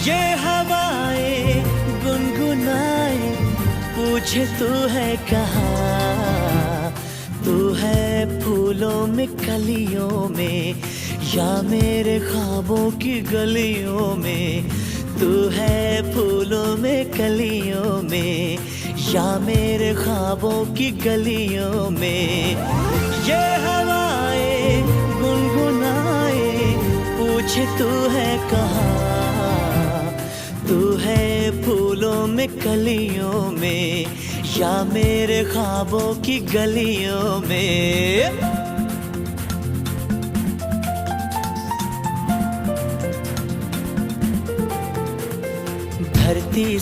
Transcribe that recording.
ये हवाएं गुनगुनाए, पूछे तू है कहाँ। तू है फूलों में कलियों में, या मेरे ख्वाबों की गलियों में। तू है फूलों में कलियों में, या मेरे ख्वाबों की गलियों में। ये हवाएं गुनगुनाए, पूछे तू है कहाँ। तू है फूलों में कलियों में, या मेरे ख्वाबों की गलियों में। धरती